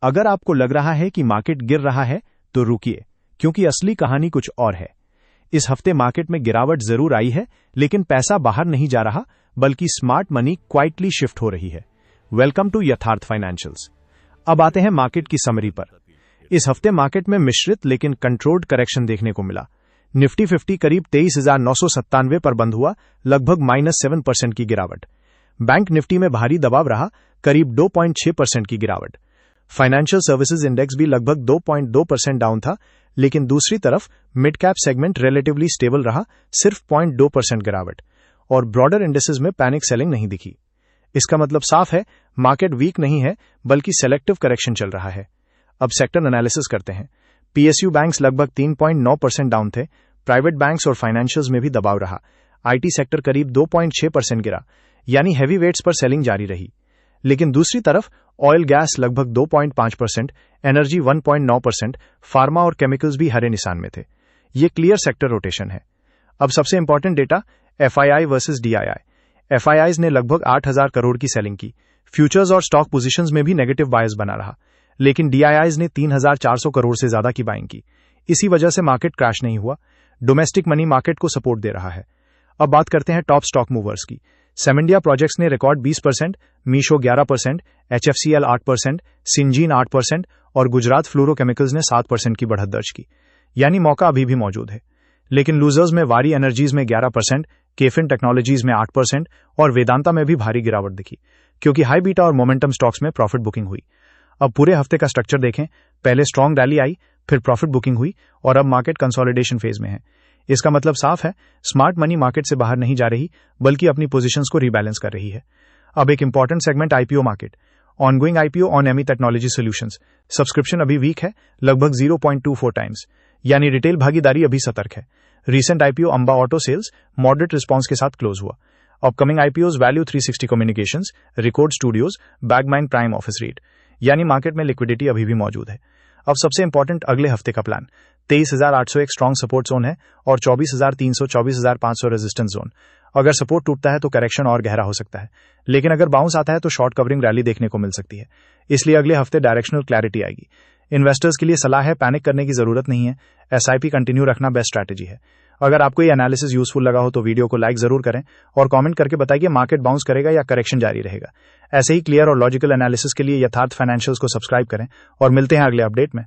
अगर आपको लग रहा है कि मार्केट गिर रहा है तो रुकिए, क्योंकि असली कहानी कुछ और है। इस हफ्ते मार्केट में गिरावट जरूर आई है, लेकिन पैसा बाहर नहीं जा रहा, बल्कि स्मार्ट मनी क्वाइटली शिफ्ट हो रही है। वेलकम टू यथार्थ फाइनेंशियल्स। अब आते हैं मार्केट की समरी पर। इस हफ्ते मार्केट में मिश्रित लेकिन कंट्रोल्ड करेक्शन देखने को मिला। निफ्टी 50 करीब 23,997 पर बंद हुआ, लगभग -7% की गिरावट। बैंक निफ्टी में भारी दबाव रहा, करीब 2.6% की गिरावट। फाइनेंशियल सर्विसेज इंडेक्स भी लगभग 2.2% डाउन था, लेकिन दूसरी तरफ mid cap segment relatively stable रहा, सिर्फ 0.2% गिरावट। और ब्रॉडर इंडेसेस में पैनिक सेलिंग नहीं दिखी। इसका मतलब साफ है, मार्केट वीक नहीं है, बल्कि सेलेक्टिव करेक्शन चल रहा है। अब सेक्टर एनालिसिस करते हैं। पीएसयू बैंक्स लगभग 3.9% डाउन थे। प्राइवेट बैंक्स और फाइनेंशियल्स में भी दबाव रहा। आईटी सेक्टर करीब 2.6% गिरा, यानी हैवी वेट्स पर सेलिंग जारी रही। लेकिन दूसरी तरफ ऑयल गैस लगभग 2.5%, एनर्जी 1.9%, फार्मा और केमिकल्स भी हरे निशान में थे। ये क्लियर सेक्टर रोटेशन है। अब सबसे important data, FII versus DII. FIIs ने लगभग 8,000 करोड़ की सेलिंग की। फ्यूचर्स और स्टॉक पोजीशंस में भी नेगेटिव बायस बना रहा, लेकिन डीआईआईज ने 3,400 करोड़ से ज्यादा की बाइंग की। इसी वजह से मार्केट क्रैश नहीं हुआ। डोमेस्टिक मनी मार्केट को सपोर्ट दे रहा है। अब बात करते हैं टॉप स्टॉक मूवर्स की। सेमेंडिया प्रोजेक्ट्स ने रिकॉर्ड 20%, मीशो 11%, एचएफसीएल 8%, सिंजीन 8% और गुजरात फ्लोरोकेमिकल्स ने 7% की बढ़त दर्ज की। यानी मौका अभी भी मौजूद है। लेकिन लूजर्स में वारी एनर्जीज में 11%, केफिन टेक्नोलॉजीज में 8% और वेदांता में भी भारी गिरावट दिखी, क्योंकि हाई बीटा और मोमेंटम स्टॉक्स में प्रॉफिट बुकिंग हुई। अब पूरे हफ्ते का स्ट्रक्चर देखें। पहले स्ट्रॉन्ग रैली आई, फिर प्रॉफिट बुकिंग हुई और अब मार्केट कंसोलिडेशन फेज में है। इसका मतलब साफ है, स्मार्ट मनी मार्केट से बाहर नहीं जा रही, बल्कि अपनी पोजीशंस को रीबैलेंस कर रही है। अब एक important segment IPO market. Ongoing IPO on एमी टेक्नोलॉजी सॉल्यूशंस। सब्सक्रिप्शन अभी वीक है, लगभग 0.24 टाइम्स, यानी रिटेल भागीदारी अभी सतर्क है। Recent IPO Amba auto sales moderate response के साथ क्लोज हुआ। Upcoming IPOs value 360 communications, record studios, Bagmane prime office REIT. यानी मार्केट में लिक्विडिटी अभी भी मौजूद है। अब सबसे इंपॉर्टेंट अगले हफ्ते का प्लान। 23,800 एक स्ट्रॉन्ग सपोर्ट जोन है और 24,300 24,500 रेजिस्टेंस जोन। अगर सपोर्ट टूटता है तो करेक्शन और गहरा हो सकता है, लेकिन अगर बाउंस आता है तो शॉर्ट कवरिंग रैली देखने को मिल सकती है। इसलिए अगले हफ्ते डायरेक्शनल क्लैरिटी आएगी। इन्वेस्टर्स के लिए सलाह है, पैनिक करने की जरूरत नहीं है। एसआईपी कंटिन्यू रखना बेस्ट स्ट्रैटेजी है। अगर आपको ये एनालिसिस यूजफुल लगा हो तो वीडियो को लाइक जरूर करें और कमेंट करके बताइए मार्केट बाउंस करेगा या करेक्शन जारी रहेगा। ऐसे ही क्लियर और लॉजिकल एनालिसिस के लिए यथार्थ फाइनेंशियल्स को सब्सक्राइब करें और मिलते हैं अगले अपडेट में।